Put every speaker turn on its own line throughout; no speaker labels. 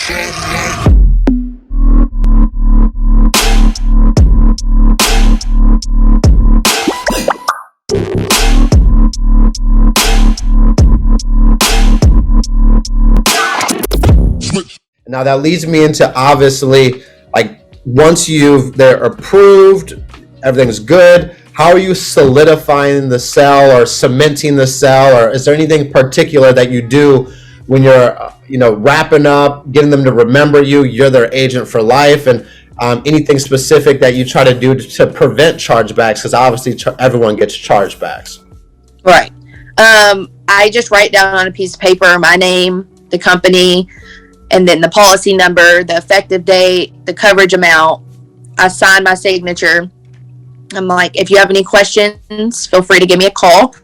Now that leads me into, obviously, like, once they're approved, everything's good. How are you solidifying the sale or cementing the sale, or is there anything particular that you do when you're, wrapping up, getting them to remember you're their agent for life, and anything specific that you try to do to prevent chargebacks? Because obviously everyone gets chargebacks.
Right. I just write down on a piece of paper my name, the company, and then the policy number, the effective date, the coverage amount. I sign my signature. I'm like, if you have any questions, feel free to give me a call.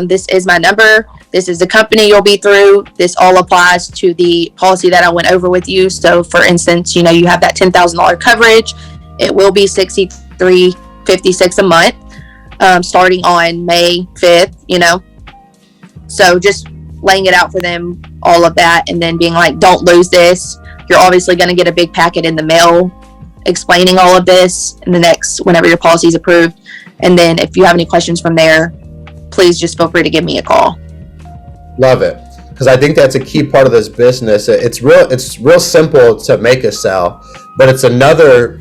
This is my number. This is the company you'll be through. This all applies to the policy that I went over with you. So, for instance, you have that $10,000 coverage. It will be $63.56 a month, starting on May 5th. So just laying it out for them, all of that, and then being like, don't lose this. You're obviously going to get a big packet in the mail explaining all of this whenever your policy is approved. And then if you have any questions from there, please just feel free to give me a call.
Love it, because I think that's a key part of this business. It's real simple to make a sale, but it's another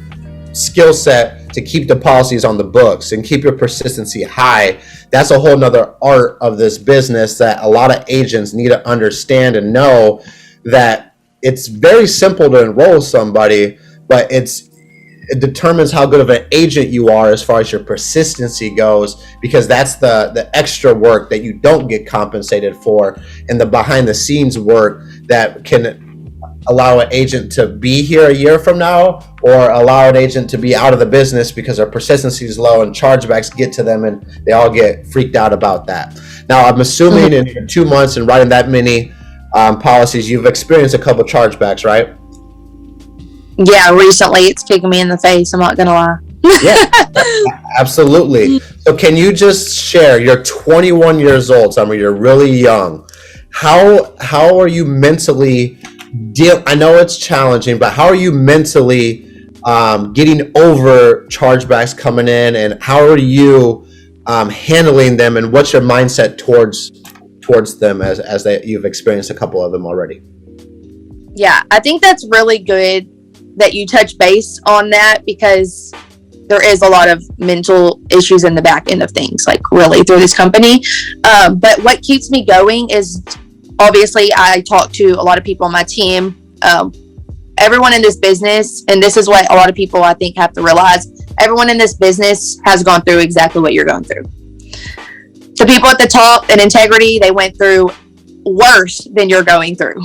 skill set to keep the policies on the books and keep your persistency high. That's a whole nother art of this business that a lot of agents need to understand and know, that it's very simple to enroll somebody, but it determines how good of an agent you are as far as your persistency goes, because that's the extra work that you don't get compensated for, and the behind the scenes work that can allow an agent to be here a year from now, or allow an agent to be out of the business because their persistency is low and chargebacks get to them and they all get freaked out about that. Now, I'm assuming in 2 months and writing that many policies, you've experienced a couple chargebacks, right?
Yeah, recently it's kicking me in the face. I'm not gonna lie.
Yeah, absolutely. So can you just share? You're 21 years old, Summer. You're really young. How are you mentally I know it's challenging, but how are you mentally getting over chargebacks coming in, and how are you handling them, and what's your mindset towards them as you've experienced a couple of them already?
Yeah, I think that's really good that you touch base on that, because there is a lot of mental issues in the back end of things, like really through this company. But what keeps me going is, obviously, I talk to a lot of people on my team. Everyone in this business, and this is what a lot of people I think have to realize, everyone in this business has gone through exactly what you're going through. The people at the top in integrity, they went through worse than you're going through.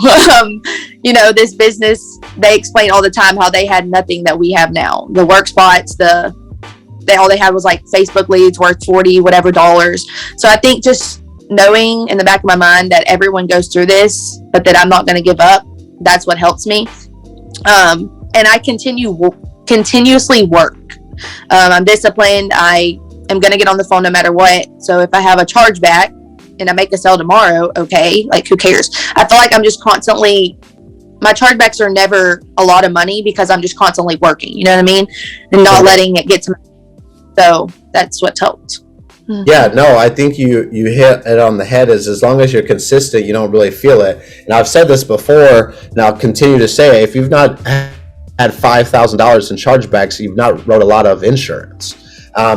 This business, they explain all the time how they had nothing that we have now. The work spots, all they had was like Facebook leads worth $40 whatever dollars. So I think just knowing in the back of my mind that everyone goes through this, but that I'm not going to give up, that's what helps me. And I continuously work. I'm disciplined. I am going to get on the phone no matter what. So if I have a chargeback and I make a sale tomorrow, okay, like, who cares? I feel like I'm just constantly, my chargebacks are never a lot of money because I'm just constantly working, you know what I mean? And not letting it get to me. So that's what's helped.
Yeah, no, I think you hit it on the head. Is as long as you're consistent, you don't really feel it. And I've said this before, and I'll continue to say, if you've not had $5,000 in chargebacks, you've not wrote a lot of insurance.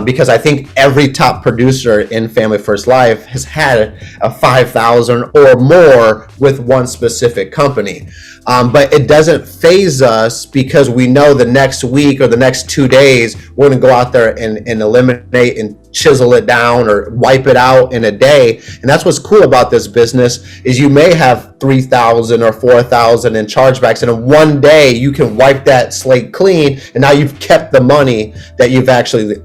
Because I think every top producer in Family First Life has had a $5,000 or more with one specific company. But it doesn't faze us, because we know the next week or the next 2 days, we're going to go out there and eliminate and chisel it down or wipe it out in a day. And that's what's cool about this business, is you may have 3,000 or 4,000 in chargebacks, and in one day you can wipe that slate clean, and now you've kept the money that you've actually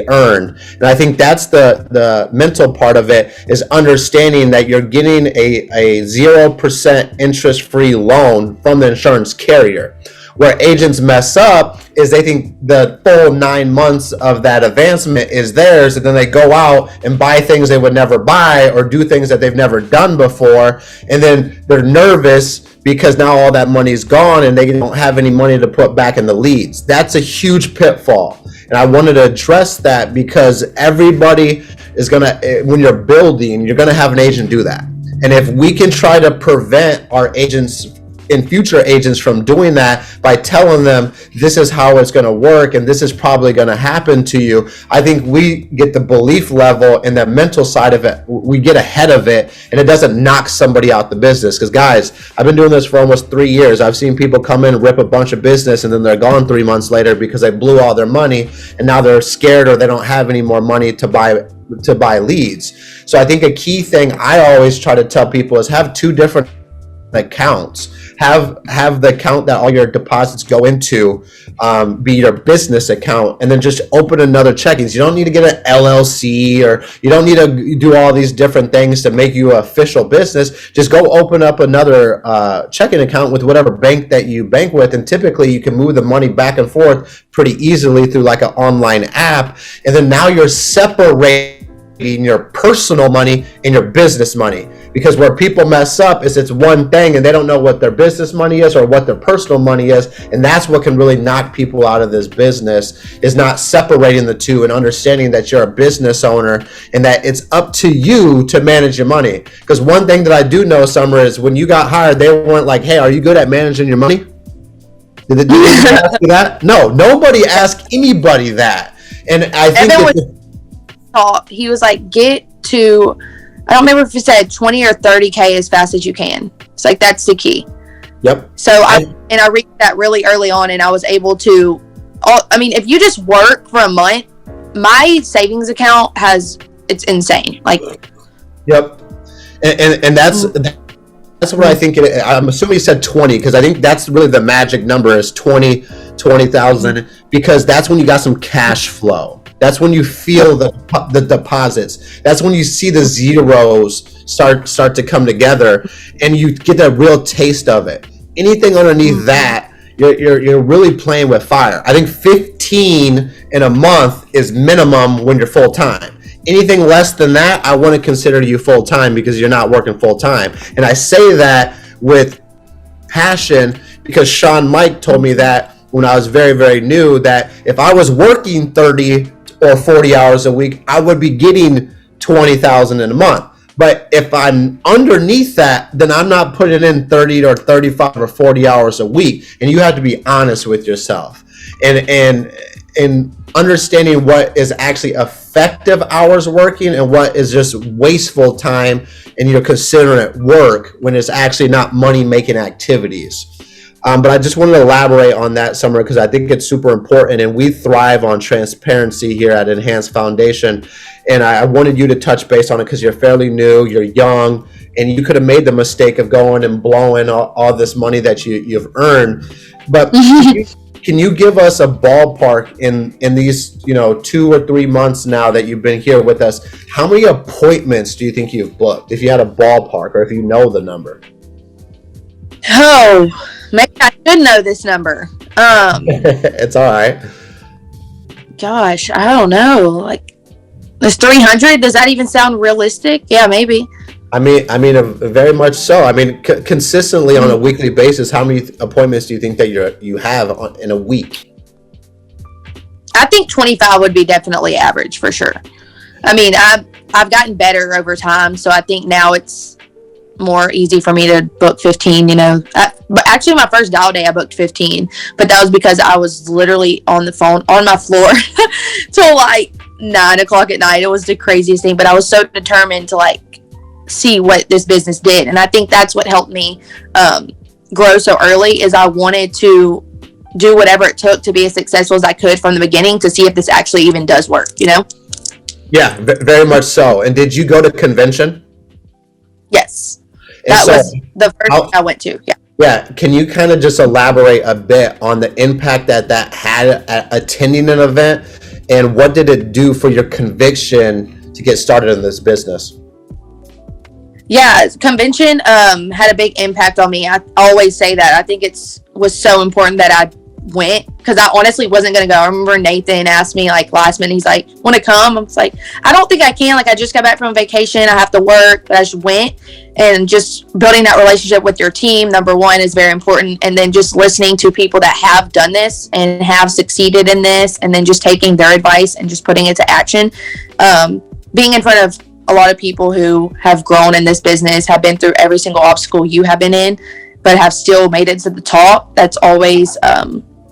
earned. And I think that's the mental part of it, is understanding that you're getting a 0% interest-free loan from the insurance carrier. Where agents mess up is they think the full 9 months of that advancement is theirs, and then they go out and buy things they would never buy or do things that they've never done before, and then they're nervous because now all that money's gone and they don't have any money to put back in the leads. That's a huge pitfall, and I wanted to address that because everybody is gonna, when you're building, you're gonna have an agent do that. And if we can try to prevent our agents and future agents from doing that by telling them this is how it's going to work and this is probably going to happen to you, I think we get the belief level and the mental side of it, we get ahead of it, and it doesn't knock somebody out the business. Because guys, I've been doing this for almost 3 years. I've seen people come in, rip a bunch of business, and then they're gone 3 months later because they blew all their money, and now they're scared or they don't have any more money to buy leads. So I think a key thing I always try to tell people is have 2 different accounts. Have the account that all your deposits go into be your business account, and then just open another checkings. You don't need to get an LLC, or you don't need to do all these different things to make you an official business. Just go open up another checking account with whatever bank that you bank with, and typically you can move the money back and forth pretty easily through like an online app. And then now you're separating your personal money and your business money, because where people mess up is it's one thing and they don't know what their business money is or what their personal money is, and that's what can really knock people out of this business, is not separating the two and understanding that you're a business owner and that it's up to you to manage your money. Because one thing that I do know, Summer, is when you got hired, they weren't like, hey, are you good at managing your money? Did they ask you that? No, nobody asked anybody that. And I think
he was like, get to, I don't remember if he said 20 or 30K as fast as you can. It's like, that's the key.
Yep.
So I reached that really early on, and I was able to, if you just work for a month, my savings account it's insane. Like,
yep. And that's what I think I'm assuming you said 20, because I think that's really the magic number, is 20,000, because that's when you got some cash flow. That's when you feel the deposits. That's when you see the zeros start to come together, and you get that real taste of it. Anything underneath that, you're really playing with fire. I think 15 in a month is minimum when you're full time. Anything less than that, I wouldn't consider you full time, because you're not working full time. And I say that with passion because Sean Mike told me that when I was very, very new, that if I was working 30 or 40 hours a week, I would be getting 20,000 in a month. But if I'm underneath that, then I'm not putting in 30 or 35 or 40 hours a week. And you have to be honest with yourself. And understanding what is actually effective hours working and what is just wasteful time, and you're considering it work when it's actually not money-making activities. But I just wanted to elaborate on that, Summer, because I think it's super important, and we thrive on transparency here at Enhanced Foundation. And I wanted you to touch base on it because you're fairly new, you're young, and you could have made the mistake of going and blowing all this money that you've earned. But can you give us a ballpark in these 2 or 3 months now that you've been here with us? How many appointments do you think you've booked, if you had a ballpark or if you know the number?
Oh, maybe I should know this number.
It's all right.
Gosh, I don't know. Like, there's 300. Does that even sound realistic? Yeah, maybe.
I mean, very much so. I mean, consistently on a weekly basis, how many appointments do you think that you have in a week?
I think 25 would be definitely average for sure. I mean, I've gotten better over time, so I think now it's more easy for me to book 15. But actually, my first dial day, I booked 15, but that was because I was literally on the phone on my floor till like 9 o'clock at night. It was the craziest thing, but I was so determined to see what this business did, and I think that's what helped me grow so early. Is I wanted to do whatever it took to be as successful as I could from the beginning, to see if this actually even does work.
Yeah, very much so. And did you go to convention?
Yes, that was the first thing I went to.
Yeah. Can you kind of just elaborate a bit on the impact that had at attending an event, and what did it do for your conviction to get started in this business?
Yeah, convention had a big impact on me. I always say that. I think was so important that I went, because I honestly wasn't going to go. I remember Nathan asked me like last minute, he's like, want to come? I was like, I don't think I can. Like, I just got back from vacation. I have to work, but I just went. And just building that relationship with your team, number one, is very important. And then just listening to people that have done this and have succeeded in this, and then just taking their advice and just putting it to action. Being in front of a lot of people who have grown in this business, have been through every single obstacle you have been in, but have still made it to the top. That's always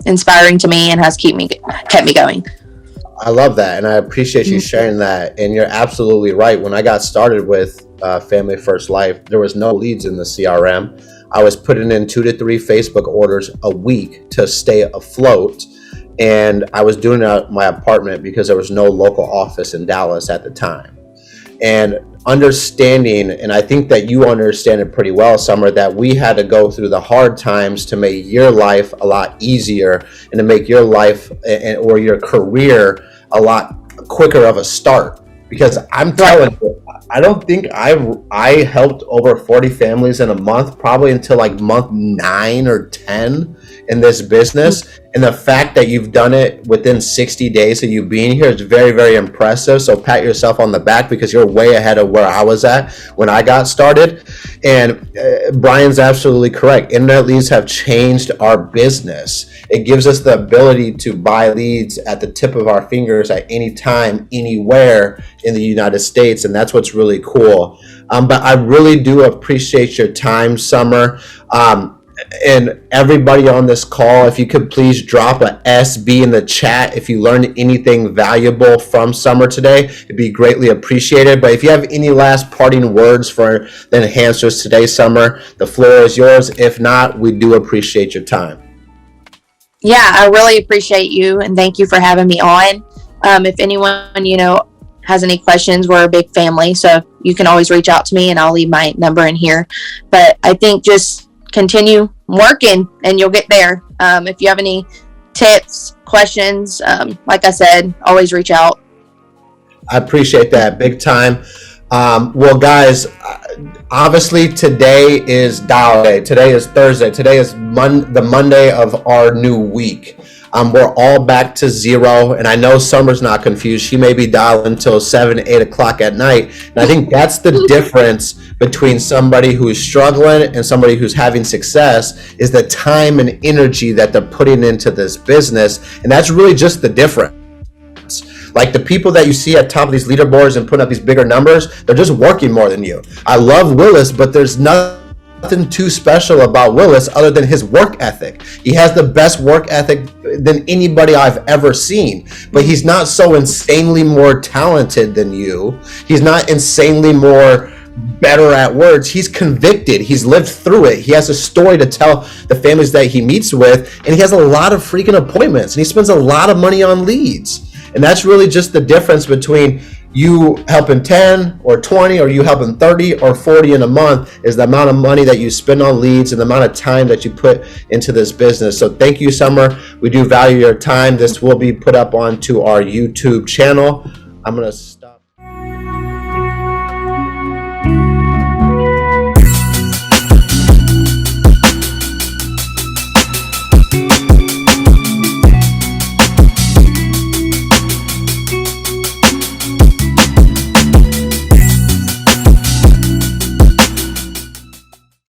inspiring to me and has kept me going.
I love that, and I appreciate you sharing that. And you're absolutely right. When I got started with Family First Life, there was no leads in the CRM. I was putting in 2 to 3 Facebook orders a week to stay afloat, and I was doing it at my apartment because there was no local office in Dallas at the time. And understanding, and I think that you understand it pretty well, Summer, that we had to go through the hard times to make your life a lot easier and to make your life or your career a lot quicker of a start. Because I'm telling you, I don't think I helped over 40 families in a month, probably until like month 9 or 10 in this business. And the fact that you've done it within 60 days of you being here is very, very impressive. So pat yourself on the back, because you're way ahead of where I was at when I got started. And Brian's absolutely correct. Internet leads have changed our business. It gives us the ability to buy leads at the tip of our fingers at any time, anywhere in the United States. And that's what's really cool. But I really do appreciate your time, Summer. And everybody on this call, if you could please drop a SB in the chat if you learned anything valuable from Summer today, it'd be greatly appreciated. But if you have any last parting words for the enhancers today, Summer, the floor is yours. If not, we do appreciate your time.
Yeah, I really appreciate you, and thank you for having me on. If anyone, has any questions, we're a big family, so you can always reach out to me, and I'll leave my number in here. But I think just continue working and you'll get there. If you have any tips, questions, like I said, always reach out.
I appreciate that big time. Well, guys, obviously today is dial day. Today is Thursday. Today is the Monday of our new week. We're all back to zero, and I know Summer's not confused. She may be dialing until 7, 8 o'clock at night, and I think that's the difference between somebody who's struggling and somebody who's having success, is the time and energy that they're putting into this business, and that's really just the difference. Like the people that you see at top of these leaderboards and putting up these bigger numbers, they're just working more than you. I love Willis, but there's nothing too special about Willis other than his work ethic. He has the best work ethic than anybody I've ever seen, but he's not so insanely more talented than you. He's not insanely more better at words. He's convicted. He's lived through it. He has a story to tell the families that he meets with, and he has a lot of freaking appointments, and he spends a lot of money on leads. And that's really just the difference between you helping 10 or 20 or you helping 30 or 40 in a month, is the amount of money that you spend on leads and the amount of time that you put into this business. So thank you, Summer. We do value your time. This will be put up onto our YouTube channel. I'm going to